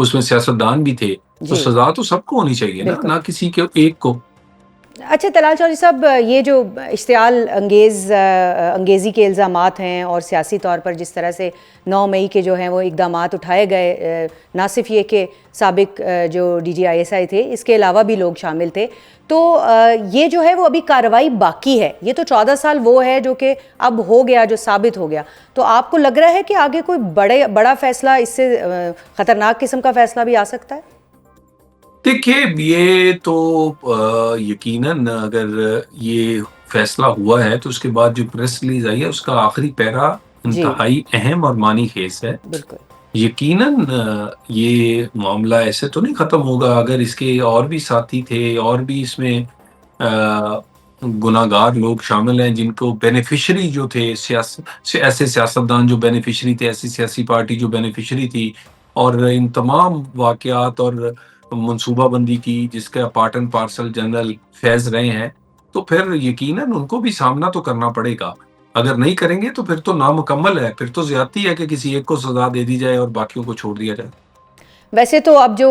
اس میں سیاستدان بھی تھے، تو جی سزا تو سب کو ہونی چاہیے نا، بالکل. نہ کسی کے ایک کو. اچھا طلال چودھری صاحب، یہ جو اشتعال انگیزی کے الزامات ہیں اور سیاسی طور پر جس طرح سے 9 مئی کے جو ہیں وہ اقدامات اٹھائے گئے، نہ صرف یہ کہ سابق جو DGI تھے، اس کے علاوہ بھی لوگ شامل تھے، تو یہ جو ہے وہ ابھی کارروائی باقی ہے. یہ تو 14 سال وہ ہے جو کہ اب ہو گیا، جو ثابت ہو گیا. تو آپ کو لگ رہا ہے کہ آگے کوئی بڑا فیصلہ، اس سے خطرناک قسم کا فیصلہ بھی آ سکتا ہے؟ دیکھیے یہ تو یقیناً اگر یہ فیصلہ ہوا ہے تو اس کے بعد جو پریس ریلیز آئی ہے اس کا آخری پیرا جی انتہائی اہم اور معنی خیز ہے. بالکل. یقیناً یہ معاملہ ایسے تو نہیں ختم ہوگا. اگر اس کے اور بھی ساتھی تھے اور بھی اس میں گناہ گار لوگ شامل ہیں جن کو بینیفیشری جو تھے، ایسے سیاستدان جو بینیفیشری تھے، ایسی سیاسی پارٹی جو بینیفیشری تھی، اور ان تمام واقعات اور منصوبہ بندی کی جس کا پارٹ اینڈ پارسل جنرل فیض رہے ہیں، تو پھر یقیناً ان کو بھی سامنا تو کرنا پڑے گا. اگر نہیں کریں گے تو پھر تو نامکمل ہے، پھر تو زیادتی ہے کہ کسی ایک کو سزا دے دی جائے اور باقیوں کو چھوڑ دیا جائے. ویسے تو اب جو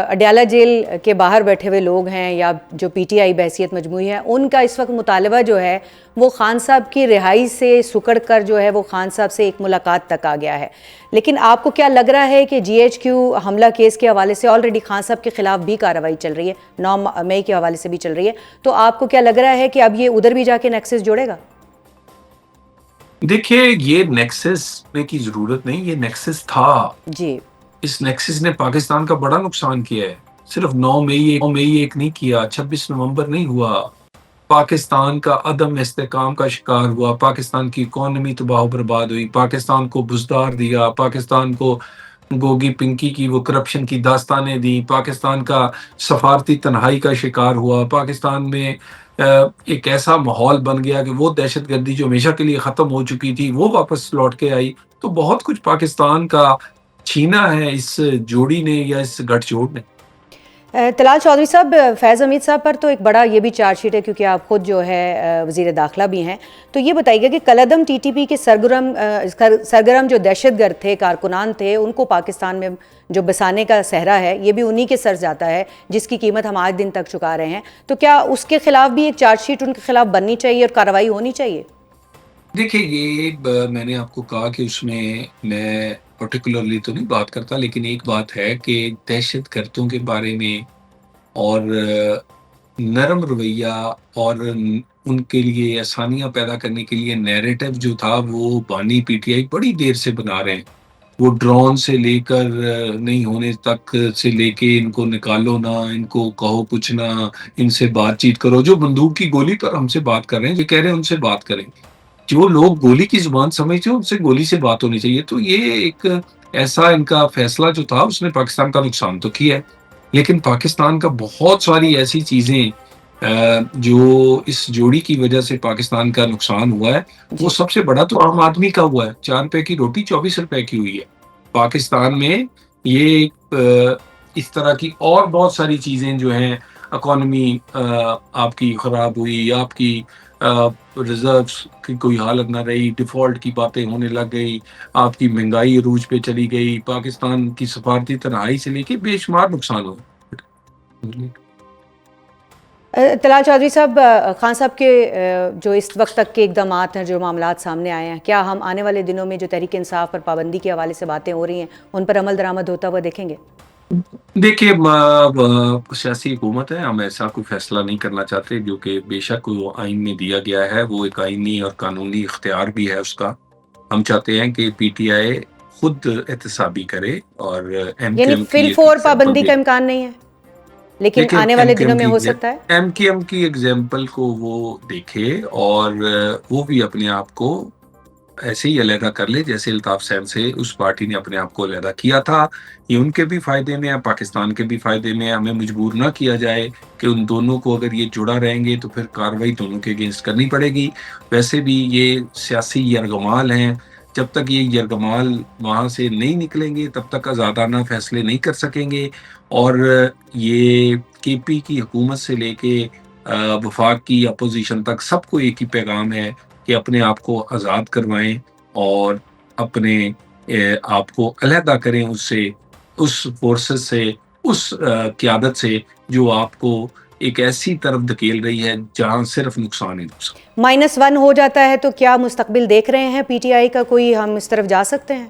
اڈیالہ جیل کے باہر بیٹھے ہوئے لوگ ہیں یا جو PTI بحیثیت مجموعی ہے، ان کا اس وقت مطالبہ جو ہے وہ خان صاحب کی رہائی سے سکڑ کر جو ہے وہ خان صاحب سے ایک ملاقات تک آ گیا ہے. لیکن آپ کو کیا لگ رہا ہے کہ GHQ حملہ کیس کے حوالے سے آلریڈی خان صاحب کے خلاف بھی کارروائی چل رہی ہے، 9 مئی کے حوالے سے بھی چل رہی ہے، تو آپ کو کیا لگ رہا ہے کہ اب یہ ادھر بھی جا کے نیکسس جوڑے گا؟ دیکھیے یہ نیکسس کی ضرورت نہیں، یہ نیکسس تھا. جی اس نیکسس نے پاکستان کا بڑا نقصان کیا ہے. صرف 9 مئی ایک نہیں کیا، 26 نومبر نہیں ہوا. پاکستان کا عدم استحکام کا شکار ہوا، پاکستان کی اکانومی تباہ و برباد ہوئی، پاکستان کو بزدار دیا، پاکستان کو گوگی پنکی کی وہ کرپشن کی داستانیں دی، پاکستان کا سفارتی تنہائی کا شکار ہوا، پاکستان میں ایک ایسا ماحول بن گیا کہ وہ دہشت گردی جو ہمیشہ کے لیے ختم ہو چکی تھی وہ واپس لوٹ کے آئی. تو بہت کچھ پاکستان کا چھینا ہے اس جوڑی نے یا اس گٹھ جوڑ نے. طلال چودھری صاحب، فیض حمید صاحب پر تو ایک بڑا یہ بھی چارج شیٹ ہے، کیونکہ آپ خود جو ہے وزیر داخلہ بھی ہیں. تو یہ بتائیے گا کہ کالعدم TTP کے سرگرم جو دہشت گرد تھے، کارکنان تھے، ان کو پاکستان میں جو بسانے کا صحرا ہے یہ بھی انہی کے سر جاتا ہے، جس کی قیمت ہم آج دن تک چکا رہے ہیں. تو کیا اس کے خلاف بھی ایک چارج شیٹ ان کے خلاف بننی چاہیے اور کارروائی ہونی چاہیے؟ دیکھیے یہ میں نے آپ کو کہا کہ اس میں پرٹیکولرلی تو نہیں بات کرتا، لیکن ایک بات ہے کہ دہشت گردوں کے بارے میں اور نرم رویہ اور ان کے لیے آسانیاں پیدا کرنے کے لیے نیریٹو جو تھا وہ بانی PTI بڑی دیر سے بنا رہے ہیں. وہ ڈرون سے لے کر نہیں ہونے تک سے لے کے ان کو نکالو نہ، ان کو کہو کچھ نہ، ان سے بات چیت کرو. جو بندوق کی گولی پر ہم سے بات کر رہے ہیں، یہ کہہ رہے ہیں ان سے بات کریں. جو لوگ گولی کی زبان سمجھتے ہیں ان سے گولی سے بات ہونی چاہیے. تو یہ ایک ایسا ان کا فیصلہ جو تھا اس نے پاکستان کا نقصان تو کیا ہے، لیکن پاکستان کا بہت ساری ایسی چیزیں جو اس جوڑی کی وجہ سے پاکستان کا نقصان ہوا ہے، وہ جی سب سے بڑا تو عام آدمی کا ہوا ہے. 4 روپے کی روٹی 24 روپے کی ہوئی ہے پاکستان میں. یہ اس طرح کی اور بہت ساری چیزیں جو ہیں، اکانومی آپ کی خراب ہوئی، آپ کی ریزروز کی کوئی حالت نہ رہی، ڈیفالٹ کی باتیں ہونے لگ گئی، آپ کی مہنگائی عروج پہ چلی گئی، پاکستان کی سفارتی تنہائی سے لے کے بے شمار نقصان ہوئے. طلال چودھری صاحب، خان صاحب کے جو اس وقت تک کے اقدامات ہیں، جو معاملات سامنے آئے ہیں، کیا ہم آنے والے دنوں میں جو تحریک انصاف پر پابندی کے حوالے سے باتیں ہو رہی ہیں ان پر عمل درآمد ہوتا ہوا دیکھیں گے؟ دیکھیے سیاسی حکومت ہے، ہم ایسا کوئی فیصلہ نہیں کرنا چاہتے، جو کہ بے شک وہ آئین میں دیا گیا ہے، وہ ایک آئینی اور قانونی اختیار بھی ہے اس کا. ہم چاہتے ہیں کہ PTI خود احتسابی کرے اور یعنی MKM فی کی ایک الفور ایگزامپل پابندی دے. کا امکان نہیں ہے، لیکن دیکھیں آنے والے دنوں میں ہو سکتا ہے؟ MKM کی ایگزامپل کو وہ دیکھے اور وہ بھی اپنے آپ کو ایسے ہی علیحدہ کر لے جیسے الطاف سین سے اس پارٹی نے اپنے آپ کو علیحدہ کیا تھا. یہ ان کے بھی فائدے میں ہے، پاکستان کے بھی فائدے میں ہے. ہمیں مجبور نہ کیا جائے کہ ان دونوں کو اگر یہ جڑا رہیں گے تو پھر کارروائی دونوں کے اگینسٹ کرنی پڑے گی. ویسے بھی یہ سیاسی یرغمال ہیں، جب تک یہ یرغمال وہاں سے نہیں نکلیں گے تب تک آزادانہ فیصلے نہیں کر سکیں گے. اور یہ KP کی حکومت سے لے کے وفاق کی اپوزیشن تک سب کو ایک ہی پیغام ہے کہ اپنے آپ کو آزاد کروائیں اور اپنے آپ کو علیحدہ کریں اس سے. اس فورسز سے، اس قیادت سے جو آپ کو ایک ایسی طرف دھکیل رہی ہے جہاں صرف نقصان ہی نقصان۔ -1 ہو جاتا ہے تو کیا مستقبل دیکھ رہے ہیں پی ٹی آئی کا کوئی، ہم اس طرف جا سکتے ہیں؟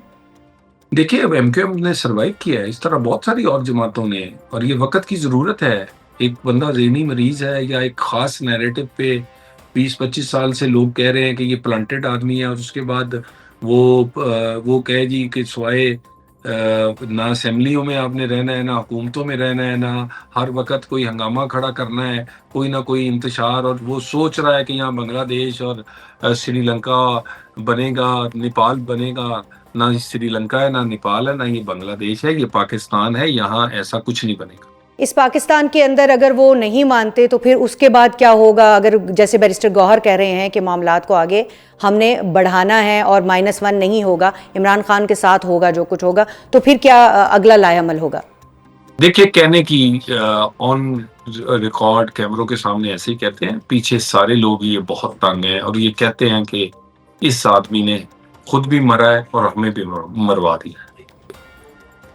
دیکھیے اب ایم کیو ایم نے سروائیو کیا ہے، اس طرح بہت ساری اور جماعتوں نے، اور یہ وقت کی ضرورت ہے۔ ایک بندہ ذہنی مریض ہے یا ایک خاص نیریٹو پہ 20-25 سال سے لوگ کہہ رہے ہیں کہ یہ پلانٹڈ آدمی ہے، اور اس کے بعد وہ کہے جی کہ سوائے نہ اسمبلیوں میں آپ نے رہنا ہے، نہ حکومتوں میں رہنا ہے، نہ ہر وقت کوئی ہنگامہ کھڑا کرنا ہے، کوئی نہ کوئی انتشار، اور وہ سوچ رہا ہے کہ یہاں بنگلہ دیش اور سری لنکا بنے گا، نیپال بنے گا۔ نہ سری لنکا ہے، نہ نیپال ہے، نہ یہ بنگلہ دیش ہے، یہ پاکستان ہے، یہاں ایسا کچھ نہیں بنے گا۔ اس پاکستان کے اندر اگر وہ نہیں مانتے تو پھر اس کے بعد کیا ہوگا؟ اگر جیسے بیرسٹر گوہر کہہ رہے ہیں کہ معاملات کو آگے ہم نے بڑھانا ہے اور -1 نہیں ہوگا، عمران خان کے ساتھ ہوگا جو کچھ ہوگا، تو پھر کیا اگلا لائحہ عمل ہوگا؟ دیکھیے کہنے کی آن ریکارڈ کیمروں کے سامنے ایسے ہی کہتے ہیں، پیچھے سارے لوگ یہ بہت تنگ ہیں، اور یہ کہتے ہیں کہ اس آدمی نے خود بھی مرا ہے اور ہمیں بھی مروا دیا ہے۔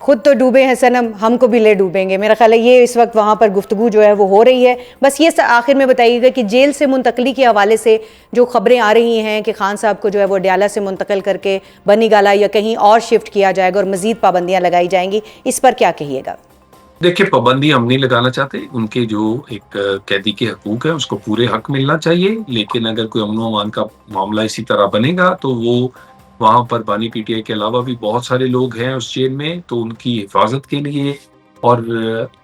خود تو ڈوبے ہیں صنم، ہم کو بھی لے ڈوبیں گے، میرا خیال ہے یہ اس وقت وہاں پر گفتگو جو ہے وہ ہو رہی ہے۔ بس یہ آخر میں بتائیے گا کہ جیل سے منتقلی کے حوالے سے جو خبریں آ رہی ہیں کہ خان صاحب کو جو ہے وہ ڈیالہ سے منتقل کر کے بنی گالا یا کہیں اور شفٹ کیا جائے گا اور مزید پابندیاں لگائی جائیں گی، اس پر کیا کہیے گا؟ دیکھیے پابندی ہم نہیں لگانا چاہتے، ان کے جو ایک قیدی کے حقوق ہیں اس کو پورے حق ملنا چاہیے، لیکن اگر کوئی امن و امان کا معاملہ اسی طرح بنے گا تو وہ وہاں پر بانی پی ٹی آئی کے علاوہ بھی بہت سارے لوگ ہیں اس جیل میں، تو ان کی حفاظت کے لیے اور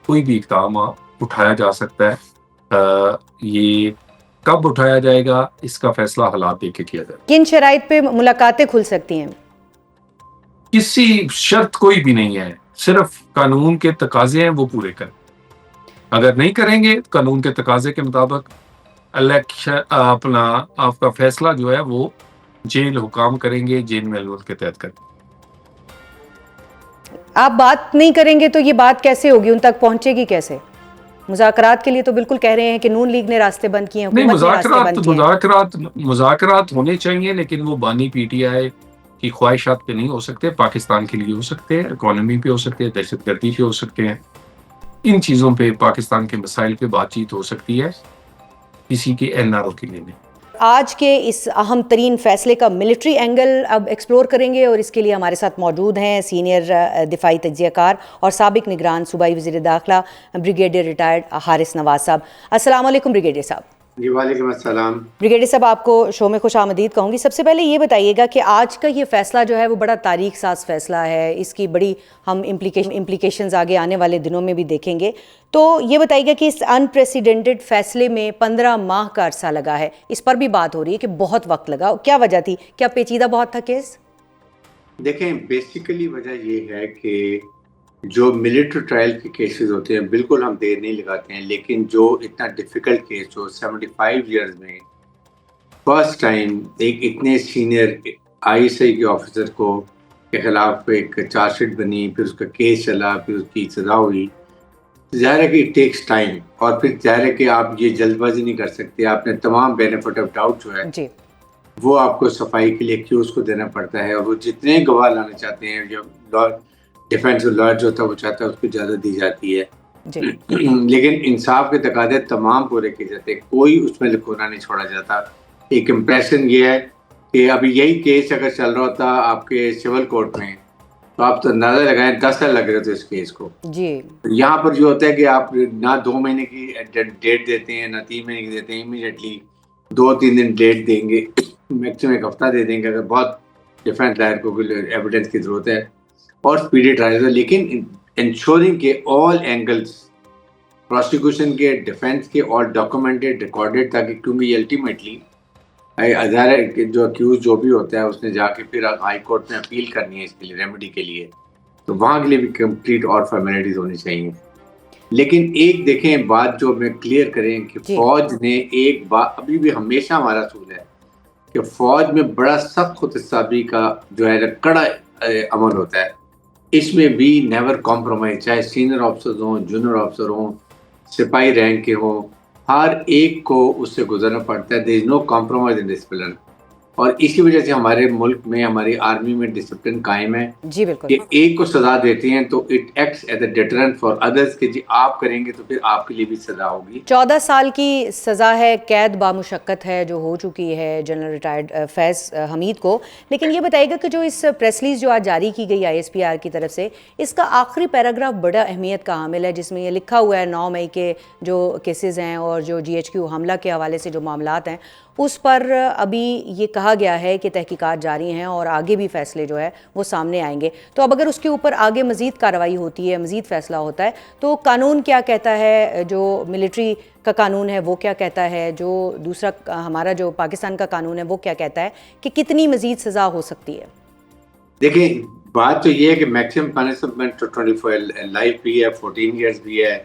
کوئی بھی اقدام اٹھایا جا سکتا ہے۔ یہ کب اٹھایا جائے گا اس کا فیصلہ حالات دیکھ کے کیا جائے گا۔ کن شرائط پہ ملاقاتیں کھل سکتی ہیں؟ کسی شرط کوئی بھی نہیں ہے، صرف قانون کے تقاضے ہیں وہ پورے کریں۔ اگر نہیں کریں گے قانون کے تقاضے کے مطابق الیکشن آپ کا فیصلہ جو ہے وہ جیل حکام کریں گے، جیل مینول کے تحت کریں گے۔ آپ بات نہیں کریں گے تو یہ بات کیسے ہوگی، ان تک پہنچے گی کیسے؟ مذاکرات کے لیے تو بالکل کہہ رہے ہیں کہ نون لیگ نے راستے بند کیے ہیں، نہیں، حکومت نے راستے بند کیے ہیں۔ مذاکرات ہونے چاہیے، لیکن وہ بانی پی ٹی آئی کی خواہشات پہ نہیں ہو سکتے، پاکستان کے لیے ہو سکتے ہیں، اکانومی پہ ہو سکتے ہیں، دہشت گردی پہ ہو سکتے ہیں، ان چیزوں پہ پاکستان کے مسائل پہ بات چیت ہو سکتی ہے، کسی کے این آر او کے لیے نہیں۔ آج کے اس اہم ترین فیصلے کا ملٹری اینگل اب ایکسپلور کریں گے، اور اس کے لیے ہمارے ساتھ موجود ہیں سینئر دفاعی تجزیہ کار اور سابق نگران صوبائی وزیر داخلہ بریگیڈیئر ریٹائرڈ حارث نواز صاحب۔ السلام علیکم بریگیڈیئر صاحب۔ جی وعلیکم السلام۔ بریگیڈیئر صاحب آپ کو شو میں خوش آمدید کہوں گی۔ سب سے پہلے یہ بتائیے گا کہ آج کا یہ فیصلہ جو ہے وہ بڑا تاریخ ساز فیصلہ ہے، اس کی بڑی ہم امپلیکیشنز آگے آنے والے دنوں میں بھی دیکھیں گے، تو یہ بتائیے گا کہ اس انپریسیڈنٹڈ فیصلے میں 15 ماہ کا عرصہ لگا ہے، اس پر بھی بات ہو رہی ہے کہ بہت وقت لگا، کیا وجہ تھی؟ کیا پیچیدہ بہت تھا کیس؟ دیکھیں بیسیکلی وجہ یہ ہے کہ جو ملٹری ٹرائل کے کیسز ہوتے ہیں بالکل ہم دیر نہیں لگاتے ہیں، لیکن جو اتنا ڈیفیکلٹ کیس جو 75 ایئرز میں فرسٹ ٹائم ایک اتنے سینئر آئی ایس آئی کے آفیسر کو کے خلاف ایک چارج شیٹ بنی، پھر اس کا کیس چلا، پھر اس کی سزا ہوئی، ظاہر ہے کہ اٹ ٹیکس ٹائم، اور پھر ظاہر ہے کہ آپ یہ جلد بازی نہیں کر سکتے، آپ نے تمام بینیفٹ آف ڈاؤٹ جو ہے جی وہ آپ کو صفائی کے لیے ایکیوز کو دینا پڑتا ہے، اور وہ جتنے گواہ لانا چاہتے ہیں، جو ڈیفینس لائر جو ہوتا ہے وہ چاہتا ہے اس کو اجازت دی جاتی ہے، جی لیکن انصاف کے تقاضے تمام پورے کیے جاتے ہیں، کوئی اس میں لکھونا نہیں چھوڑا جاتا۔ ایک امپریشن یہ ہے کہ ابھی یہی کیس اگر چل رہا ہوتا آپ کے سول کورٹ میں تو آپ تو اندازہ لگائیں 10 سال لگ رہے تھے اس کیس کو۔ جی یہاں پر جو ہوتا ہے کہ آپ نہ 2 مہینے کی ڈیٹ دیتے ہیں، نہ 3 مہینے کی دیتے ہیں، امیڈیٹلی 2-3 دن ڈیٹ دیں گے، میکسیمم ایک ہفتہ دے دیں گے اگر بہت ڈیفینس لائر کو ایویڈنس کی ضرورت ہے، اور اسپیڈی ٹرائل، لیکن انشورنگ کے آل اینگلس پروسیکیوشن کے، ڈیفینس کے، آل ڈاکومنٹڈ ریکارڈڈ، تاکہ کیونکہ یہ الٹیمیٹلی ظاہر ہے کہ جو اکیوز جو بھی ہوتا ہے اس نے جا کے پھر ہائی کورٹ میں اپیل کرنی ہے اس کے لیے، ریمیڈی کے لیے، تو وہاں کے لیے بھی کمپلیٹ اور فارمیلٹیز ہونی چاہیے۔ لیکن ایک دیکھیں بات جو میں کلیئر کریں کہ فوج نے ایک بات ابھی بھی ہمیشہ ہمارا اصول ہے کہ فوج میں بڑا سخت خود احتسابی کا جو ہے کڑا عمل ہوتا ہے، اس میں بھی نیور کمپرومائز، چاہے سینئر آفیسرز ہوں، جونیئر آفیسر ہوں، سپاہی رینک کے ہوں، ہر ایک کو اس سے گزرنا پڑتا ہے۔ دیر از نو کمپرومائز ان ڈسپلن۔ اور اسی وجہ سے ہمارے ملک میں ہماری آرمی میں ڈسپلن قائم ہے جی بالکل کہ ایک کو سزا دیتے ہیں تو it acts as a deterrent for others کہ جی آپ کریں گے تو پھر آپ کے لیے بھی سزا ہوگی. 14 سال کی سزا ہے، قید بامشقت ہے جو ہو چکی ہے جنرل ریٹائرڈ فیض حمید کو. لیکن یہ بتائیے گا کہ جو اس پریس ریلیز جو آج جاری کی گئی ISPR کی طرف سے، اس کا آخری پیراگراف بڑا اہمیت کا حامل ہے، جس میں یہ لکھا ہوا ہے 9 مئی کے جو کیسز ہیں اور جو GHQ حملہ کے حوالے سے جو معاملات ہیں اس پر ابھی یہ کہا گیا ہے کہ تحقیقات جاری ہیں اور آگے بھی فیصلے جو ہے وہ سامنے آئیں گے. تو اب اگر اس کے اوپر آگے مزید کارروائی ہوتی ہے، مزید فیصلہ ہوتا ہے، تو قانون کیا کہتا ہے؟ جو ملٹری کا قانون ہے وہ کیا کہتا ہے؟ جو دوسرا ہمارا جو پاکستان کا قانون ہے وہ کیا کہتا ہے کہ کتنی مزید سزا ہو سکتی ہے؟ دیکھیں بات تو یہ ہے کہ میکسیمم پنشمنٹ 24 لائف بھی ہے، 14 ایئرس بھی ہے.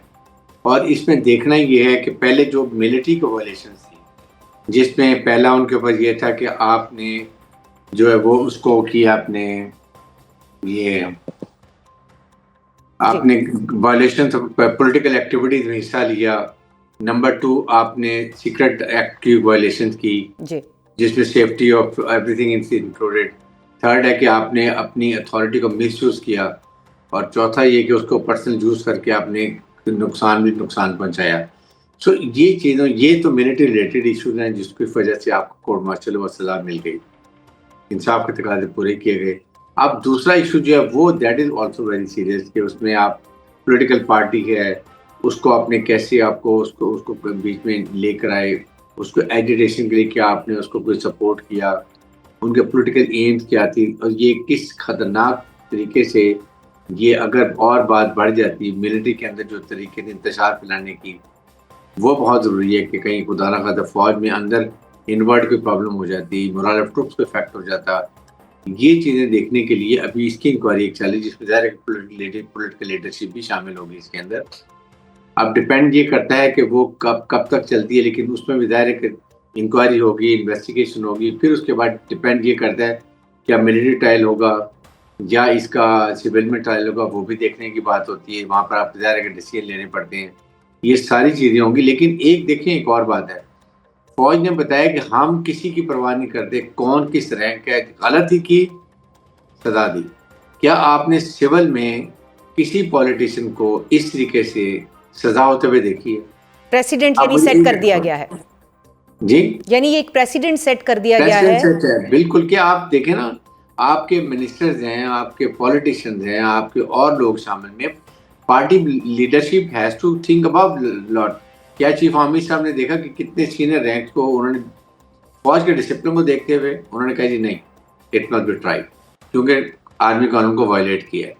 اور اس میں دیکھنا یہ ہے کہ پہلے جو ملٹری کو وائلیشنس تھی، جس میں پہلا ان کے اوپر یہ تھا کہ آپ نے جو ہے وہ اس کو کیا، آپ نے یہ آپ نے وائلیشن پولیٹیکل ایکٹیویٹیز میں حصہ لیا. نمبر 2 آپ نے سیکرٹ ایکٹ کی وائلیشن کی جس میں safety of every thing included. Third ہے کہ آپ نے اپنی اتھارٹی کو مس یوز کیا. اور چوتھا یہ کہ اس کو پرسنل یوز کر کے آپ نے نقصان پہنچایا. سو یہ چیزوں یہ تو ملٹری ریلیٹڈ ایشوز ہیں جس کی وجہ سے آپ کو کورٹ مارشل و سزا مل گئی، انصاف کے تقاضے پورے کیے گئے. اب دوسرا ایشو جو ہے وہ that is also very serious کہ اس میں آپ پولیٹیکل پارٹی ہے، اس کو آپ نے کیسے آپ کو اس کو بیچ میں لے کر آئے، اس کو ایجیٹیشن کے لیے کیا آپ نے اس کو کوئی سپورٹ کیا، ان کے پولیٹیکل ایمز کیا تھی، اور یہ کس خطرناک طریقے سے یہ اگر اور بات بڑھ جاتی ملٹری کے اندر جو طریقے تھے انتشار پھیلانے کی، وہ بہت ضروری ہے کہ کہیں خدا نہ خواستہ فوج میں اندر انورٹ کوئی پرابلم ہو جاتی، مورال آف ٹروپس کو افیکٹ ہو جاتا. یہ چیزیں دیکھنے کے لیے ابھی اس کی انکوائری ایک چل رہی جس میں ظاہر ہے پولیٹیکل لیڈرشپ بھی شامل ہوگی اس کے اندر. اب ڈپینڈ یہ کرتا ہے کہ وہ کب تک چلتی ہے، لیکن اس میں بھی ظاہر ہے کہ انکوائری ہوگی، انویسٹیگیشن ہوگی. پھر اس کے بعد ڈپینڈ یہ کرتا ہے کیا ملٹری ٹرائل ہوگا یا اس کا سول میں ٹرائل ہوگا، وہ بھی دیکھنے کی بات ہوتی ہے. وہاں پر آپ ظاہر ہے کہ ڈیسیژن لینے پڑتے ہیں، یہ ساری چیزیں ہوں گی. لیکن ایک دیکھیں ایک اور بات ہے، فوج نے بتایا کہ ہم کسی کی پرواہ نہیں کرتے کون کس رینک ہے، غلطی کی سزا دی. کیا آپ نے سول میں کسی پولیٹیشین کو اس طریقے سے سزا ہوتے ہوئے دیکھی ہے؟ پریسیڈنٹ یعنی سیٹ کر دیا گیا ہے. جی یعنی ایک پریسیڈنٹ سیٹ کر دیا گیا ہے. بالکل. کیا آپ دیکھیں نا، آپ کے منسٹرز ہیں، آپ کے پولیٹیشینز ہیں، آپ کے اور لوگ شامل میں، party leadership has to think about lot. کیا چیف آرمی صاحب نے دیکھا کہ کتنے سینئر رینک کو انہوں نے فوج کے ڈسپلن کو دیکھتے ہوئے انہوں نے کہا جی نہیں، اٹ مسٹ بی ٹرائی، کیونکہ آرمی قانون کو وائلیٹ کیا ہے.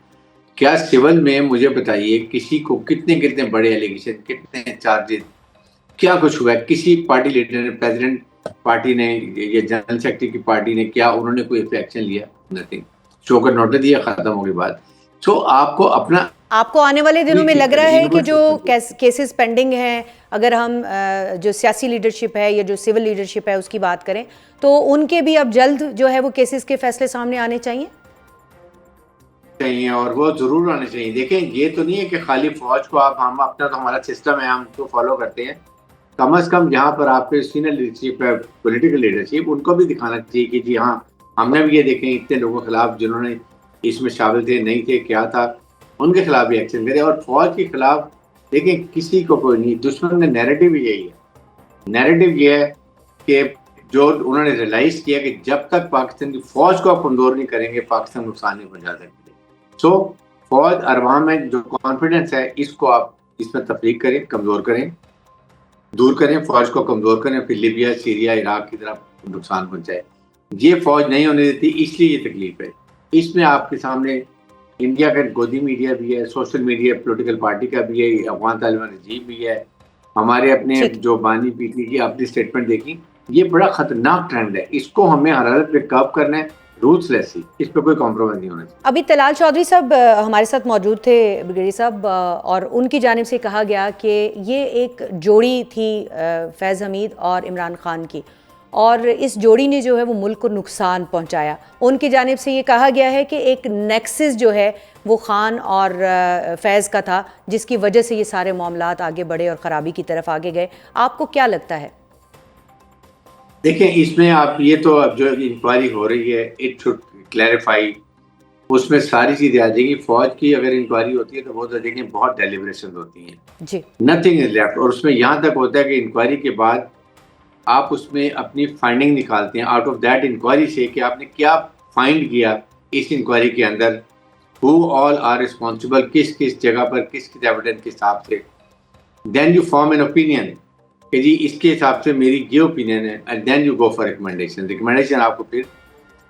کیا سول میں مجھے بتائیے کسی کو کتنے بڑے ایلیگیشن، کتنے چارجز، کیا کچھ ہوا ہے؟ کسی پارٹی لیڈر نے، پریزیڈنٹ پارٹی نے یا جنرل سیکرٹری کی پارٹی نے، کیا انہوں نے کوئی ایکشن لیا؟ نتھنگ. شو کا نوٹس دیا، ختم ہو گئی بات. سو آپ کو آنے والے دنوں میں لگ رہا ہے کہ جو کیسز پینڈنگ ہیں، اگر ہم جو سیاسی لیڈرشپ ہے یا جو سول لیڈرشپ ہے اس کی بات کریں تو ان کے بھی اب جلد جو ہے وہ کیسز کے فیصلے سامنے آنے چاہیے اور وہ ضرور آنے چاہیے. دیکھیں یہ تو نہیں ہے کہ خالی فوج کو ہم اپنا تو ہمارا سسٹم ہے ہم تو فالو کرتے ہیں. کم از کم جہاں پر آپ کے سینئر لیڈرشپ ہے، پولیٹیکل لیڈرشپ، ان کو بھی دکھانا چاہیے کہ جی ہاں ہم نے بھی یہ دیکھیں اتنے لوگوں کے خلاف جنہوں نے اس میں شامل تھے، نہیں تھے، کیا تھا، ان کے خلاف بھی ایکشن کرے. اور فوج کے خلاف دیکھیں کسی کو کوئی نہیں، دشمن نے نیریٹو یہی ہے. نیریٹو یہ ہے کہ جو انہوں نے ریلائز کیا کہ جب تک پاکستان کی فوج کو آپ کمزور نہیں کریں گے پاکستان نقصان نہیں پہنچا سکتے. سو فوج عوام میں جو کانفیڈنس ہے اس کو آپ اس میں تفریق کریں، کمزور کریں، دور کریں، فوج کو کمزور کریں، پھر لیبیا، سیریا، عراق کی طرف نقصان پہنچائے. یہ فوج نہیں ہونے دیتی، اس لیے یہ تکلیف ہے. اس میں آپ کے سامنے انڈیا کا گودی میڈیا بھی ہے، سوشل میڈیا پولیٹیکل پارٹی کا بھی ہے، افغان طالبان رجیم بھی ہے، ہمارے اپنے جو بانی پی ٹی کی اپنی اسٹیٹمنٹ دیکھی. یہ بڑا خطرناک ٹرینڈ ہے، اس کو ہمیں ہر حالت پہ کب کرنا ہے، روٹس لیسی، اس پہ کوئی کمپرومائز نہیں ہونا چاہیے. ابھی طلال چودھری صاحب ہمارے ساتھ موجود تھے بریگیڈیئر صاحب، اور ان کی جانب سے کہا گیا کہ یہ ایک جوڑی تھی فیض حمید اور عمران خان کی، اور اس جوڑی نے جو ہے وہ ملک کو نقصان پہنچایا. ان کی جانب سے یہ کہا گیا ہے کہ ایک نیکسس جو ہے وہ خان اور فیض کا تھا، جس کی وجہ سے یہ سارے معاملات آگے بڑھے اور خرابی کی طرف آگے گئے. آپ کو کیا لگتا ہے؟ دیکھیں اس میں آپ یہ تو اب جو انکوائری ہو رہی ہے اٹ شوڈ کلیریفائی، اس میں ساری چیزیں آ جائیں گی. فوج کی اگر انکوائری ہوتی ہے تو وہ تو دیکھیں بہت ڈیلیبریشن ہوتی ہیں، جی نتھنگ از لیفٹ. اور اس میں یہاں تک ہوتا ہے کہ انکوائری کے بعد آپ اس میں اپنی فائنڈنگ نکالتے ہیں آؤٹ آف دیٹ انکوائری سے کہ آپ نے کیا فائنڈ کیا اس انکوائری کے اندر، ہو آل آر ریسپانسبل، کس کس جگہ پر کس کس ایویڈنس کے حساب سے. Then you form an opinion کہ جی اس کے حساب سے میری یہ اوپینین ہے، and then you go for recommendation آپ کو پھر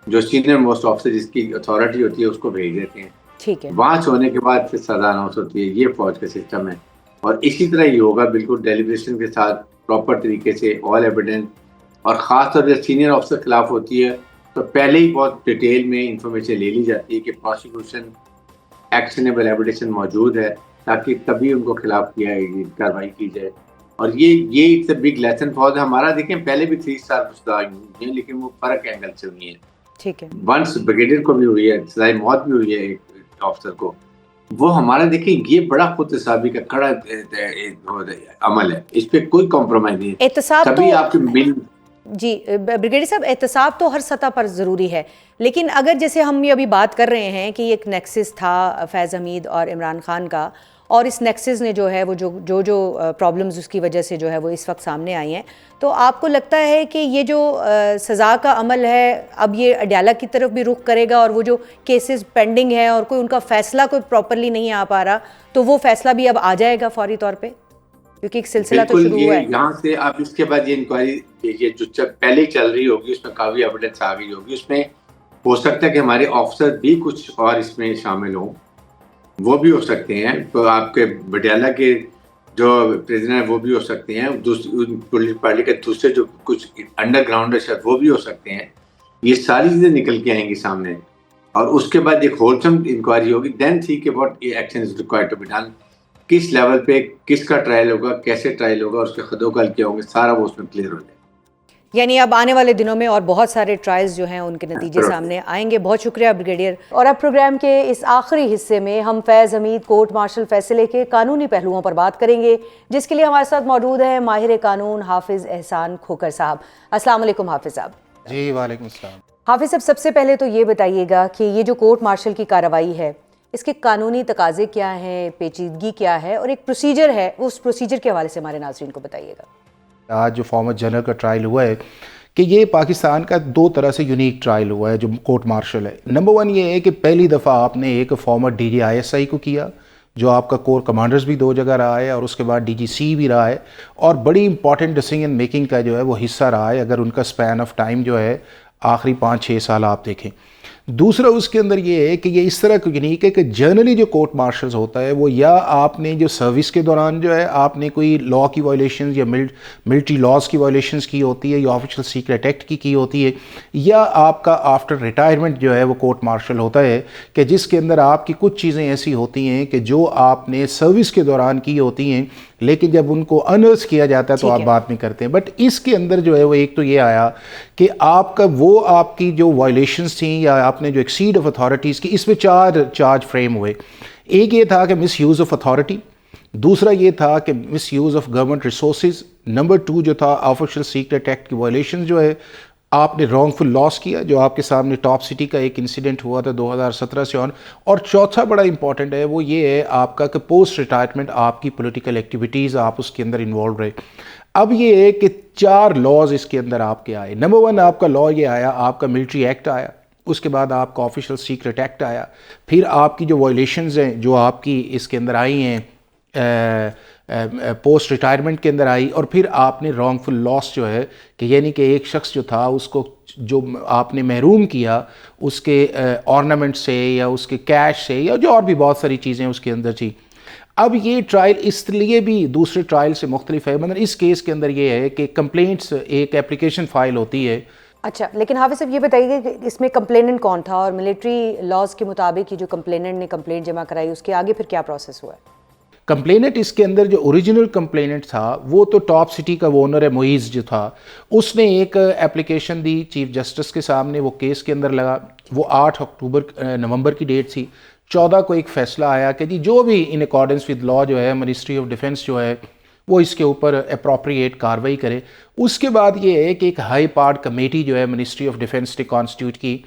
جو سینئر موسٹ آفیسر جس کی اتھارٹی ہوتی ہے اس کو بھیج دیتے ہیں. ٹھیک ہے. وہاں سے ہونے کے بعد پھر سزا اناؤنس ہوتی ہے. یہ فوج کا سسٹم ہے اور اسی طرح ہی ہوگا بالکل ڈیلیبریشن کے ساتھ پراپر طریقے سے آل ایویڈنس. اور خاص طور سے سینئر آفیسر کے خلاف ہوتی ہے تو پہلے ہی بہت ڈیٹیل میں انفارمیشن لے لی جاتی ہے کہ پروسیکیوشن ایکشنیبل ایویڈنس موجود ہے تاکہ تبھی ان کو خلاف کارروائی کی جائے. اور یہ it's a big lesson for ہمارا. دیکھیں پہلے بھی 3 سال سزا ہوئی ہیں لیکن وہ فرق اینگل سے ہوئی ہیں. ٹھیک ہے. ونس بریگیڈیئر کو بھی ہوئی ہے سزائے موت بھی ہوئی ہے ایک آفیسر کو. وہ ہمارا دیکھیں یہ بڑا خود تصابی کا کڑا عمل ہے، اس پہ کوئی کمپرومائز نہیں ہے. احتساب کبھی تو آپ کے مل جی بریگیڈیئر صاحب احتساب تو ہر سطح پر ضروری ہے، لیکن اگر جیسے ہم یہ ابھی بات کر رہے ہیں کہ ایک نیکسس تھا فیض حمید اور عمران خان کا، اور اس نیکسس نے جو ہے وہ جو پرابلمز اس کی وجہ سے جو ہے وہ اس وقت سامنے آئی ہیں، تو آپ کو لگتا ہے کہ یہ جو سزا کا عمل ہے اب یہ اڈیالہ کی طرف بھی رخ کرے گا، اور وہ جو کیسز پینڈنگ ہیں اور کوئی ان کا فیصلہ کوئی پراپرلی نہیں آ پا رہا تو وہ فیصلہ بھی اب آ جائے گا فوری طور پہ، کیونکہ ایک سلسلہ تو شروع ہوا ہے. یہاں سے آپ اس کے بعد یہ انکوائری یہ جو پہلے چل رہی ہوگی اس میں کافی ایویڈنس آ گئی ہوگی. اس میں ہو سکتا ہے کہ ہمارے آفیسر بھی کچھ اور اس میں شامل ہوں، وہ بھی ہو سکتے ہیں. تو آپ کے بڈیالہ کے جو پریزنر ہیں وہ بھی ہو سکتے ہیں، پولیٹیکل پارٹی کے دوسرے جو کچھ انڈر گراؤنڈ ہے وہ بھی ہو سکتے ہیں. یہ ساری چیزیں نکل کے آئیں گی سامنے اور اس کے بعد ایک ہولسم انکوائری ہوگی. دین سی کہ what action is required to be done, کس لیول پہ کس کا ٹرائل ہوگا، کیسے ٹرائل ہوگا، اس کے خد و خال کیا ہوں گے، سارا وہ اس میں کلیئر ہو جائے. یعنی اب آنے والے دنوں میں اور بہت سارے ٹرائلز جو ہیں ان کے نتیجے سامنے آئیں گے. بہت شکریہ بریگیڈیئر. اور اب پروگرام کے اس آخری حصے میں ہم فیض حمید کورٹ مارشل فیصلے کے قانونی پہلوؤں پر بات کریں گے، جس کے لیے ہمارے ساتھ موجود ہیں ماہر قانون حافظ احسان کھوکھر صاحب. السلام علیکم حافظ صاحب. جی وعلیکم السلام. حافظ صاحب، سب سے پہلے تو یہ بتائیے گا کہ یہ جو کورٹ مارشل کی کارروائی ہے اس کے قانونی تقاضے کیا ہیں، پیچیدگی کیا ہے، اور ایک پروسیجر ہے، اس پروسیجر کے حوالے سے ہمارے ناظرین کو بتائیے گا. آج جو فارمر جنرل کا ٹرائل ہوا ہے کہ یہ پاکستان کا 2 طرح سے یونیک ٹرائل ہوا ہے جو کورٹ مارشل ہے. نمبر 1 یہ ہے کہ پہلی دفعہ آپ نے ایک former D G I S I کو کیا جو آپ کا کور کمانڈرز بھی 2 جگہ رہا ہے، اور اس کے بعد ڈی جی سی بھی رہا ہے، اور بڑی امپورٹنٹ ڈیسیژن میکنگ کا جو ہے وہ حصہ رہا ہے اگر ان کا سپین آف ٹائم جو ہے آخری 5-6 سال آپ دیکھیں. دوسرا اس کے اندر یہ ہے کہ یہ اس طرح یونیک ہے کہ جنرلی جو کورٹ مارشلز ہوتا ہے وہ یا آپ نے جو سروس کے دوران جو ہے آپ نے کوئی لاء کی وائلیشنز یا ملٹری لاز کی وائلیشنز کی ہوتی ہے یا آفیشل سیکریٹ ایکٹ کی ہوتی ہے، یا آپ کا آفٹر ریٹائرمنٹ جو ہے وہ کورٹ مارشل ہوتا ہے کہ جس کے اندر آپ کی کچھ چیزیں ایسی ہوتی ہیں کہ جو آپ نے سروس کے دوران کی ہوتی ہیں لیکن جب ان کو انرس کیا جاتا ہے تو آپ بات نہیں کرتے ہیں. بٹ اس کے اندر جو ہے وہ ایک تو یہ آیا کہ آپ کا وہ آپ کی جو وائلیشنز تھیں یا آپ نے جو ایکسیڈ آف اتھارٹیز کی، اس میں 4 چارج فریم ہوئے. ایک یہ تھا کہ مس یوز آف اتھارٹی، دوسرا یہ تھا کہ misuse of government resources, number 2 جو تھا آفیشل سیکریٹ ایکٹ کی وائلیشن جو ہے آپ نے رانگ فل لاس کیا جو آپ کے سامنے ٹاپ سٹی کا ایک انسیڈنٹ ہوا تھا 2017 سے آن. اور چوتھا بڑا امپورٹنٹ ہے وہ یہ ہے آپ کا کہ پوسٹ ریٹائرمنٹ آپ کی پولیٹیکل ایکٹیویٹیز آپ اس کے اندر انوالو رہے. اب یہ ہے کہ 4 لاز اس کے اندر آپ کے آئے. نمبر 1 آپ کا لاء یہ آیا، آپ کا ملٹری ایکٹ آیا، اس کے بعد آپ کا آفیشل سیکریٹ ایکٹ آیا، پھر آپ کی جو وائلیشنز ہیں جو آپ کی اس کے اندر آئی ہیں پوسٹ ریٹائرمنٹ کے اندر آئی، اور پھر آپ نے رانگ فل لاس جو ہے کہ یعنی کہ ایک شخص جو تھا اس کو جو آپ نے محروم کیا اس کے آرنامنٹ سے یا اس کے کیش سے یا جو اور بھی بہت ساری چیزیں اس کے اندر تھی. اب یہ ٹرائل اس لیے بھی دوسرے ٹرائل سے مختلف ہے، مطلب اس کیس کے اندر یہ ہے کہ کمپلینٹس ایک اپلیکیشن فائل ہوتی ہے. اچھا، لیکن حافظ صاحب یہ بتائیے کہ اس میں کمپلیننٹ کون تھا، اور ملٹری لاز کے مطابق جو کمپلیننٹ نے کمپلینٹ جمع کرائی اس کے آگے پھر کیا پروسیس ہوا ہے؟ کمپلیننٹ اس کے اندر جو اوریجنل کمپلیننٹ تھا وہ تو ٹاپ سٹی کا وہ اونر ہے معیز جو تھا، اس نے ایک اپلیکیشن دی چیف جسٹس کے سامنے، وہ کیس کے اندر لگا. وہ 8 نومبر کی ڈیٹ تھی. 14 کو ایک فیصلہ آیا کہ جی جو بھی ان اکارڈنس ود لاء جو ہے منسٹری آف ڈیفنس جو ہے وہ اس کے اوپر اپروپریٹ کاروائی کرے. اس کے بعد یہ ہے کہ ایک ہائی پارٹ کمیٹی جو ہے منسٹری آف ڈیفنس نے کانسٹیٹیوٹ کی,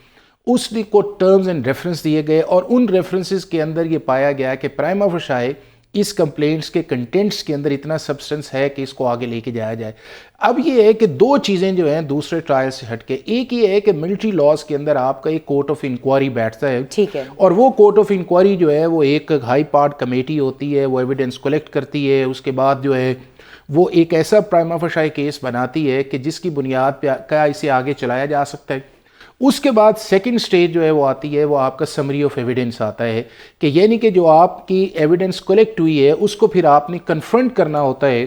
اس نے کو ٹرمز اینڈ ریفرنس دیے گئے اور ان ریفرنسز کے اندر یہ پایا گیا کہ پرائما فشائے اس کمپلینٹس کے کنٹینٹس کے اندر اتنا سبسٹنس ہے کہ اس کو آگے لے کے جایا جائے. اب یہ ہے کہ دو چیزیں جو ہیں دوسرے ٹرائل سے ہٹ کے, ایک یہ ہے کہ ملٹری لاز کے اندر آپ کا ایک کورٹ آف انکوائری بیٹھتا ہے, ٹھیک ہے, اور وہ کورٹ آف انکوائری جو ہے وہ ایک ہائی پارٹ کمیٹی ہوتی ہے, وہ ایویڈنس کلیکٹ کرتی ہے, اس کے بعد جو ہے وہ ایک ایسا پرائما فشائے کیس بناتی ہے کہ جس کی بنیاد پہ کیا اسے آگے چلایا جا سکتا ہے. اس کے بعد سیکنڈ سٹیج جو ہے وہ آتی ہے, وہ آپ کا سمری آف ایویڈنس آتا ہے, کہ یعنی کہ جو آپ کی ایویڈنس کلیکٹ ہوئی ہے اس کو پھر آپ نے کنفرنٹ کرنا ہوتا ہے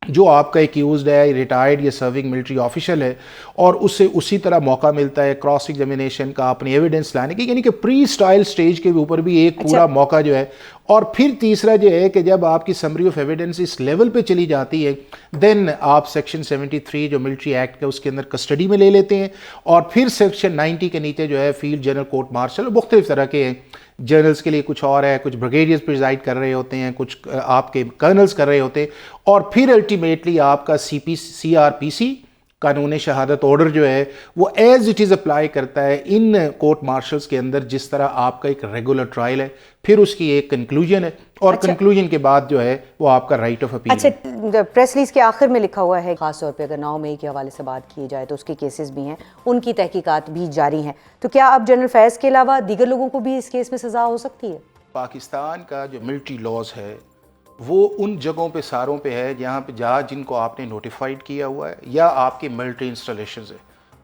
جو آپ کا ایکیوزڈ ہے, ریٹائرڈ یا سرونگ ملٹری آفیشل ہے, اور اس سے اسی طرح موقع ملتا ہے کراس ایگزامینیشن کا, اپنی ایویڈنس لانے کی, یعنی کہ پری اسٹائل سٹیج کے اوپر بھی ایک پورا موقع جو ہے. اور پھر تیسرا جو ہے کہ جب آپ کی سمری آف ایویڈنس اس لیول پہ چلی جاتی ہے, دین آپ سیکشن 73 جو ملٹری ایکٹ کا اس کے اندر کسٹڈی میں لے لیتے ہیں, اور پھر سیکشن 90 کے نیچے جو ہے فیلڈ جنرل کورٹ مارشل مختلف طرح کے ہیں, جنرلز کے لیے کچھ اور ہے, کچھ بریگیڈیئرز پریزائڈ کر رہے ہوتے ہیں, کچھ آپ کے کرنلز کر رہے ہوتے ہیں, اور پھر الٹیمیٹلی آپ کا CRPC قانون شہادت آرڈر جو ہے وہ ایز اٹ از اپلائی کرتا ہے ان کورٹ مارشلز کے اندر, جس طرح آپ کا ایک ریگولر ٹرائل ہے, پھر اس کی ایک کنکلوژن ہے, اور کنکلوژن کے بعد جو ہے وہ آپ کا رائٹ آف اپیل. اچھا, پریس ریلیز کے آخر میں لکھا ہوا ہے, خاص طور پہ اگر 9 مئی کے حوالے سے بات کی جائے تو اس کے کیسز بھی ہیں, ان کی تحقیقات بھی جاری ہیں, تو کیا اب جنرل فیض کے علاوہ دیگر لوگوں کو بھی اس کیس میں سزا ہو سکتی ہے؟ پاکستان کا جو ملٹری لاز ہے وہ ان جگہوں پہ ساروں پہ ہے جہاں پہ جن کو آپ نے نوٹیفائڈ کیا ہوا ہے یا آپ کے ملٹری انسٹالیشنز ہے,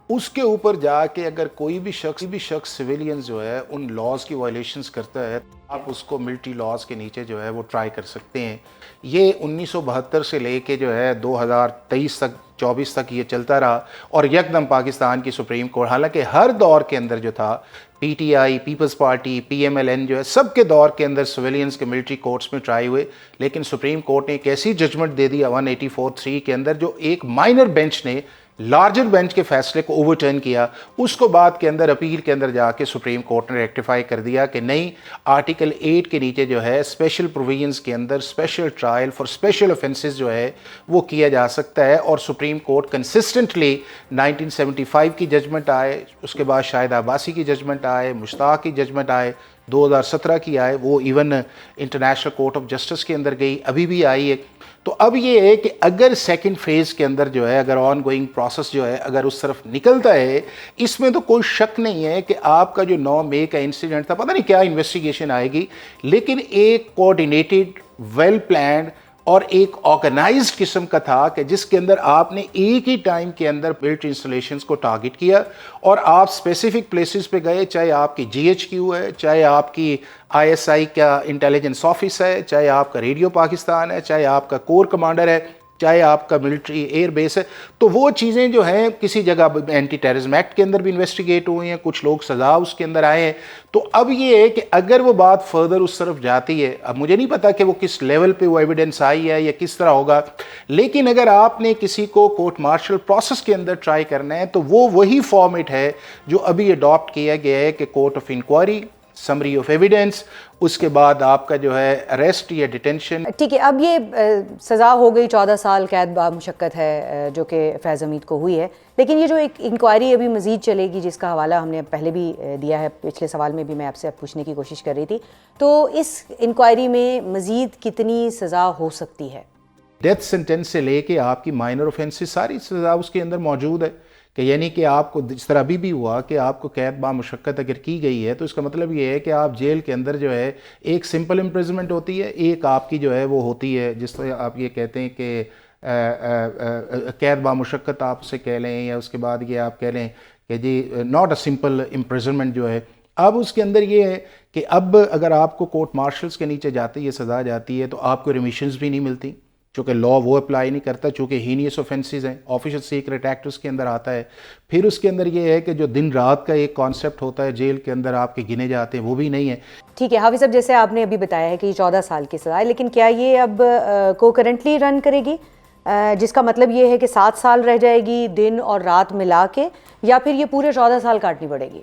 اس کے اوپر جا کے اگر کوئی بھی شخص سویلینز جو ہے ان لاز کی وائلیشنز کرتا ہے, آپ اس کو ملٹری لاز کے نیچے جو ہے وہ ٹرائی کر سکتے ہیں. یہ 1972 سے لے کے جو ہے 2023 تک 24 تک یہ چلتا رہا, اور یکدم پاکستان کی سپریم کورٹ, حالانکہ ہر دور کے اندر جو تھا PTI, پیپلز پارٹی, PMLN جو ہے سب کے دور کے اندر سویلینز کے ملٹری کورٹس میں ٹرائی ہوئے, لیکن سپریم کورٹ نے ایک ایسی ججمنٹ دے دی 184(3) کے اندر, جو ایک مائنر بینچ نے لارجر بینچ کے فیصلے کو اوور ٹرن کیا, اس کو بعد کے اندر اپیل کے اندر جا کے سپریم کورٹ نے ریکٹیفائی کر دیا کہ نہیں, آرٹیکل 8 کے نیچے جو ہے اسپیشل پروویژنز کے اندر special trial for special offenses جو ہے وہ کیا جا سکتا ہے. اور سپریم کورٹ کنسسٹنٹلی 1975 کی ججمنٹ آئے, اس کے بعد شاہد عباسی کی ججمنٹ آئے, مشتاق کی ججمنٹ آئے, 2017 کی آئے, وہ even international court of justice کے اندر گئی, ابھی بھی آئی ہے. تو اب یہ ہے کہ اگر سیکنڈ فیز کے اندر جو ہے اگر آن گوئنگ پروسیس جو ہے اگر اس طرف نکلتا ہے, اس میں تو کوئی شک نہیں ہے کہ آپ کا جو 9 مئی کا انسیڈنٹ تھا, پتہ نہیں کیا انویسٹیگیشن آئے گی, لیکن ایک کوآرڈینیٹڈ ویل پلانڈ اور ایک آرگنائزڈ قسم کا تھا کہ جس کے اندر آپ نے ایک ہی ٹائم کے اندر ملٹری انسٹالیشنز کو ٹارگٹ کیا, اور آپ اسپیسیفک پلیسز پہ گئے, چاہے آپ کی GHQ ہے, چاہے آپ کی ISI کا انٹیلیجنس آفس ہے, چاہے آپ کا ریڈیو پاکستان ہے, چاہے آپ کا کور کمانڈر ہے, چاہے آپ کا ملٹری ایئر بیس ہے. تو وہ چیزیں جو ہیں کسی جگہ اینٹی ٹیررزم ایکٹ کے اندر بھی انویسٹیگیٹ ہوئی ہیں, کچھ لوگ سزا اس کے اندر آئے ہیں. تو اب یہ ہے کہ اگر وہ بات فردر اس طرف جاتی ہے, اب مجھے نہیں پتا کہ وہ کس لیول پہ وہ ایویڈنس آئی ہے یا کس طرح ہوگا, لیکن اگر آپ نے کسی کو کورٹ مارشل پروسیس کے اندر ٹرائی کرنا ہے تو وہ وہی فارمیٹ ہے جو ابھی اڈاپٹ کیا گیا ہے کہ court of inquiry, summary of evidence, اس کے بعد آپ کا جو ہے اریسٹ یا ڈیٹینشن. ٹھیک ہے, اب یہ سزا ہو گئی 14 سال قید با مشقت ہے جو کہ فیض حمید کو ہوئی ہے, لیکن یہ جو ایک انکوائری ابھی مزید چلے گی جس کا حوالہ ہم نے پہلے بھی دیا ہے, پچھلے سوال میں بھی میں آپ سے پوچھنے کی کوشش کر رہی تھی, تو اس انکوائری میں مزید کتنی سزا ہو سکتی ہے؟ ڈیتھ سینٹینس سے لے کے آپ کی مائنر اوفینسز ساری سزا اس کے اندر موجود ہے, کہ یعنی کہ آپ کو جس طرح ابھی بھی ہوا کہ آپ کو قید با مشقت اگر کی گئی ہے تو اس کا مطلب یہ ہے کہ آپ جیل کے اندر جو ہے ایک سمپل امپریزمنٹ ہوتی ہے, ایک آپ کی جو ہے وہ ہوتی ہے جس طرح آپ یہ کہتے ہیں کہ قید با مشقت آپ اسے کہہ لیں, یا اس کے بعد یہ آپ کہہ لیں کہ جی ناٹ اے سمپل امپریزنمنٹ جو ہے. اب اس کے اندر یہ ہے کہ اب اگر آپ کو کورٹ مارشلز کے نیچے جاتی ہے سزا جاتی ہے تو آپ کو ریمیشنز بھی نہیں ملتی, چونکہ لا وہ اپلائی نہیں کرتا, چونکہ ہینیس اوفینسز ہیں, آفیشل سیکرٹ ایکٹ اس کے اندر آتا ہے. پھر اس کے اندر یہ ہے کہ جو دن رات کا ایک کانسیپٹ ہوتا ہے جیل کے اندر آپ کے گنے جاتے ہیں, وہ بھی نہیں ہے. ٹھیک ہے حافظ صاحب, جیسے آپ نے ابھی بتایا ہے کہ یہ 14 سال کی سزا ہے, لیکن کیا یہ اب کوکرنٹلی رن کرے گی, جس کا مطلب یہ ہے کہ 7 سال رہ جائے گی دن اور رات ملا کے, یا پھر یہ پورے 14 سال کاٹنی پڑے گی؟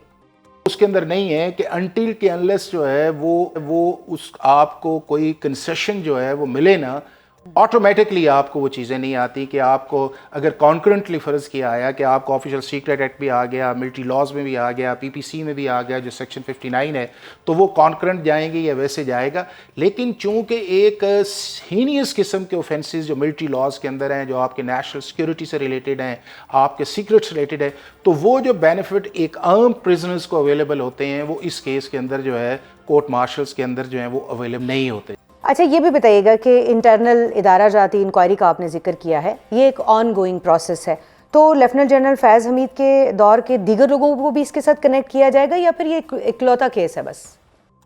اس کے اندر نہیں ہے کہ انٹل کہ انلیس جو ہے وہ اس آپ کو کوئی کنسیشن جو ہے وہ ملے نا, آٹومیٹکلی آپ کو وہ چیزیں نہیں آتی کہ آپ کو اگر کانکرنٹلی فرض کیا آیا کہ آپ کو آفیشیل سیکریٹ ایکٹ بھی آ گیا, ملٹری لاز میں بھی آ گیا, پی پی سی میں بھی آ گیا جو سیکشن 59 ہے, تو وہ کانکرنٹ جائیں گے یا ویسے جائے گا. لیکن چونکہ ایک ہینیس قسم کے اوفینسز جو ملٹری لاز کے اندر ہیں, جو آپ کے نیشنل سیکیورٹی سے ریلیٹڈ ہیں, آپ کے سیکرٹ سے ریلیٹڈ ہیں, تو وہ جو بینیفٹ ایک عام پرزنرز کو اویلیبل ہوتے ہیں وہ اس کیس کے اندر جو ہے کورٹ مارشلز کے اندر جو ہیں وہ اویلیبل نہیں ہوتے. اچھا یہ بھی بتائیے گا کہ انٹرنل ادارہ جاتی انکوائری کا آپ نے ذکر کیا ہے, یہ ایک آن گوئنگ پروسیس ہے, تو لیفٹیننٹ جنرل فیض حمید کے دور کے دیگر لوگوں کو بھی اس کے ساتھ کنیکٹ کیا جائے گا یا پھر یہ اکلوتا کیس ہے بس؟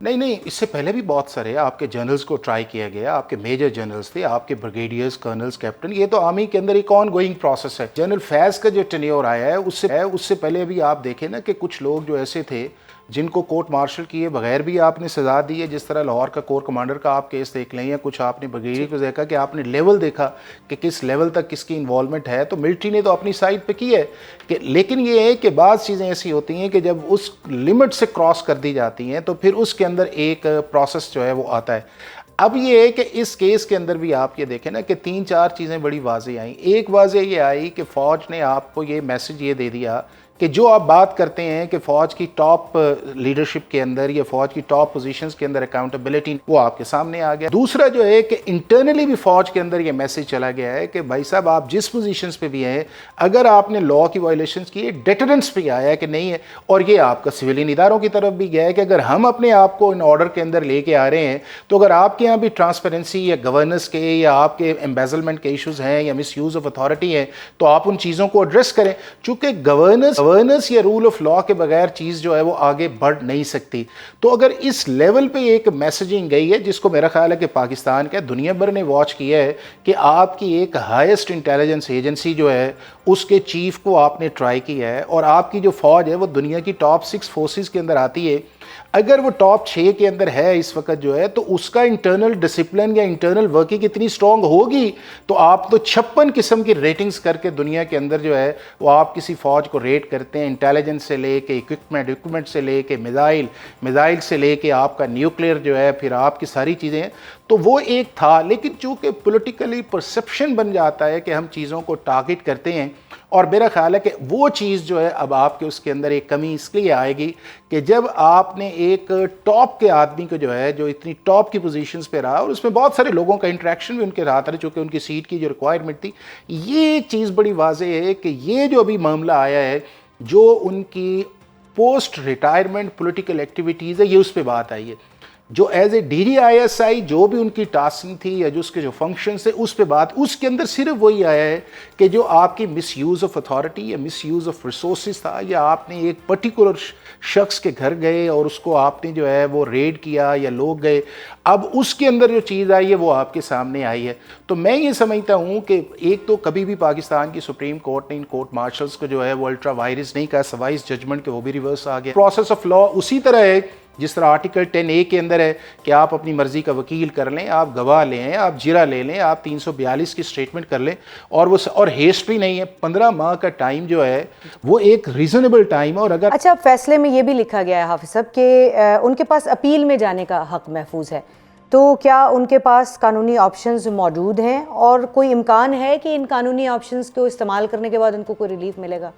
نہیں, اس سے پہلے بھی بہت سارے آپ کے جنرلز کو ٹرائی کیا گیا, آپ کے میجر جنرلز تھے, آپ کے بریگیڈیئرز, کرنلز, کیپٹن, یہ تو آرمی کے اندر ایک آن گوئنگ پروسیس ہے. جنرل فیض کا جو ٹینیور آیا ہے اس سے پہلے بھی آپ دیکھیں نا کہ کچھ لوگ جو ایسے تھے جن کو کورٹ مارشل کیے بغیر بھی آپ نے سزا دی ہے, جس طرح لاہور کا کور کمانڈر کا آپ کیس دیکھ لیں, یا کچھ آپ نے بریگیڈیئر کو دیکھا کہ آپ نے لیول دیکھا کہ کس لیول تک کس کی انوالومنٹ ہے, تو ملٹری نے تو اپنی سائڈ پہ کی ہے کہ, لیکن یہ ہے کہ بعض چیزیں ایسی ہوتی ہیں کہ جب اس لمٹ سے کراس کر دی جاتی ہیں تو پھر اس کے اندر ایک پروسیس جو ہے وہ آتا ہے. اب یہ ہے کہ اس کیس کے اندر بھی آپ یہ دیکھیں نا کہ 3-4 چیزیں بڑی واضح آئیں. ایک واضح یہ آئی کہ فوج نے آپ کو یہ میسج یہ دے دیا کہ جو آپ بات کرتے ہیں کہ فوج کی ٹاپ لیڈرشپ کے اندر یا فوج کی ٹاپ پوزیشنز کے اندر اکاؤنٹیبلٹی وہ آپ کے سامنے آ گیا. دوسرا جو ہے کہ انٹرنلی بھی فوج کے اندر یہ میسج چلا گیا ہے کہ بھائی صاحب آپ جس پوزیشنز پہ بھی ہیں اگر آپ نے لا کی وائلیشنز کی, ڈیٹرنس بھی آیا ہے کہ نہیں ہے, اور یہ آپ کا سویلین اداروں کی طرف بھی گیا ہے کہ اگر ہم اپنے آپ کو ان آرڈر کے اندر لے کے آ رہے ہیں تو اگر آپ کے یہاں بھی ٹرانسپیرنسی یا گورننس کے یا آپ کے ایمبیزلمنٹ کے ایشوز ہیں یا مس یوز آف اتھارٹی ہیں تو آپ ان چیزوں کو ایڈریس کریں. چونکہ گورننس یا رول آف لا کے بغیر چیز جو ہے وہ آگے بڑھ نہیں سکتی. تو اگر اس لیول پہ ایک میسیجنگ گئی ہے جس کو میرا خیال ہے کہ پاکستان کا دنیا بھر نے واچ کیا ہے کہ آپ کی ایک ہائیسٹ انٹیلیجنس ایجنسی جو ہے اس کے چیف کو آپ نے ٹرائی کیا ہے, اور آپ کی جو فوج ہے وہ دنیا کی ٹاپ 6 فورسز کے اندر آتی ہے. اگر وہ ٹاپ 6 کے اندر ہے اس وقت جو ہے تو اس کا انٹرنل ڈسپلن یا انٹرنل ورکنگ اتنی سٹرونگ ہوگی تو آپ تو 56 قسم کی ریٹنگز کر کے دنیا کے اندر جو ہے وہ آپ کسی فوج کو ریٹ کرتے ہیں, انٹیلیجنس سے لے کے اکوپمنٹ سے لے کے میزائل سے لے کے آپ کا نیوکلیئر جو ہے, پھر آپ کی ساری چیزیں ہیں. تو وہ ایک تھا, لیکن چونکہ پولیٹیکلی پرسیپشن بن جاتا ہے کہ ہم چیزوں کو ٹارگٹ کرتے ہیں, اور میرا خیال ہے کہ وہ چیز جو ہے اب آپ کے اس کے اندر ایک کمی اس لیے آئے گی کہ جب آپ نے ایک ٹاپ کے آدمی کو جو ہے جو اتنی ٹاپ کی پوزیشنز پہ رہا, اور اس میں بہت سارے لوگوں کا انٹریکشن بھی ان کے رہا تھا چونکہ ان کی سیٹ کی جو ریکوائرمنٹ تھی, یہ ایک چیز بڑی واضح ہے کہ یہ جو ابھی معاملہ آیا ہے جو ان کی پوسٹ ریٹائرمنٹ پولیٹیکل ایکٹیویٹیز ہے, یہ اس پہ بات آئی ہے. جو as a D D I S آئی جو بھی ان کی ٹاسکنگ تھی یا جو اس کے جو فنکشنز تھے اس پہ بات, اس کے اندر صرف وہی آیا ہے کہ جو آپ کی مس یوز آف اتھارٹی یا مس یوز آف ریسورسز تھا, یا آپ نے ایک پرٹیکولر شخص کے گھر گئے اور اس کو آپ نے جو ہے وہ ریڈ کیا یا لوگ گئے, اب اس کے اندر جو چیز آئی ہے وہ آپ کے سامنے آئی ہے. تو میں یہ سمجھتا ہوں کہ ایک تو کبھی بھی پاکستان کی سپریم کورٹ نے ان کورٹ مارشلز کو جو ہے وہ الٹرا وائرس نہیں کہا, سوائے اس ججمنٹ کے وہ بھی ریورس آ گیا. پروسیس آف لا اسی طرح ہے جس طرح آرٹیکل 10A کے اندر ہے کہ آپ اپنی مرضی کا وکیل کر لیں, آپ گواہ لیں, آپ جرا لے لیں, آپ 342 کی سٹیٹمنٹ کر لیں, اور ہیسٹری نہیں ہے. 15 ماہ کا ٹائم جو ہے وہ ایک ریزنیبل ٹائم ہے. اور اگر اچھا فیصلے میں یہ بھی لکھا گیا ہے حافظ صاحب کہ ان کے پاس اپیل میں جانے کا حق محفوظ ہے, تو کیا ان کے پاس قانونی آپشنز موجود ہیں, اور کوئی امکان ہے کہ ان قانونی آپشنز کو استعمال کرنے کے بعد ان کو کوئی ریلیف ملے گا؟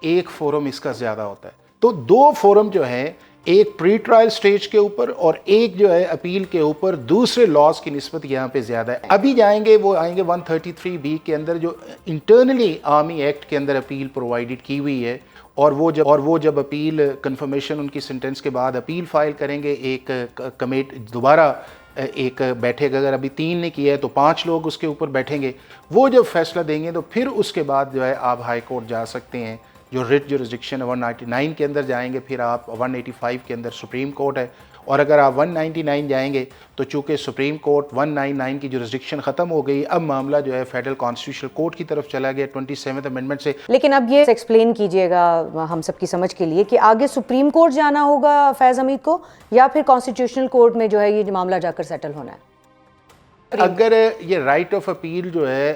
ایک فورم اس کا زیادہ ہوتا ہے, تو 2 فورم جو ہیں, ایک پری ٹرائل سٹیج کے اوپر اور ایک جو ہے اپیل کے اوپر, دوسرے لاز کی نسبت یہاں پہ زیادہ ہے. ابھی جائیں گے وہ آئیں گے 133B کے اندر جو انٹرنلی آرمی ایکٹ کے اندر اپیل پرووائڈڈ کی ہوئی ہے, اور وہ جب اپیل کنفرمیشن ان کی سینٹنس کے بعد اپیل فائل کریں گے, ایک کمیٹی دوبارہ ایک بیٹھے گا, اگر ابھی 3 نے کیا ہے تو 5 لوگ اس کے اوپر بیٹھیں گے, وہ جب فیصلہ دیں گے تو پھر اس کے بعد جو ہے آپ ہائی کورٹ جا سکتے ہیں. جو ریٹ جورسڈکشن 199 کے اندر جائیں گے, پھر آپ 185 کے اندر سپریم کورٹ ہے, اور اگر آپ 199 جائیں گے تو چونکہ سپریم کورٹ 199 کی جورسڈکشن ختم ہو گئی, اب معاملہ جو ہے فیڈرل کانسٹیٹیوشنل کورٹ کی طرف چلا گیا 27th امینڈمنٹ سے. لیکن اب یہ ایکسپلین کیجئے گا ہم سب کی سمجھ کے لیے کہ آگے سپریم کورٹ جانا ہوگا فیض حمید کو, یا پھر کانسٹیٹیوشنل کورٹ میں جو ہے یہ معاملہ جا کر سیٹل ہونا ہے؟ اگر یہ رائٹ آف اپیل جو ہے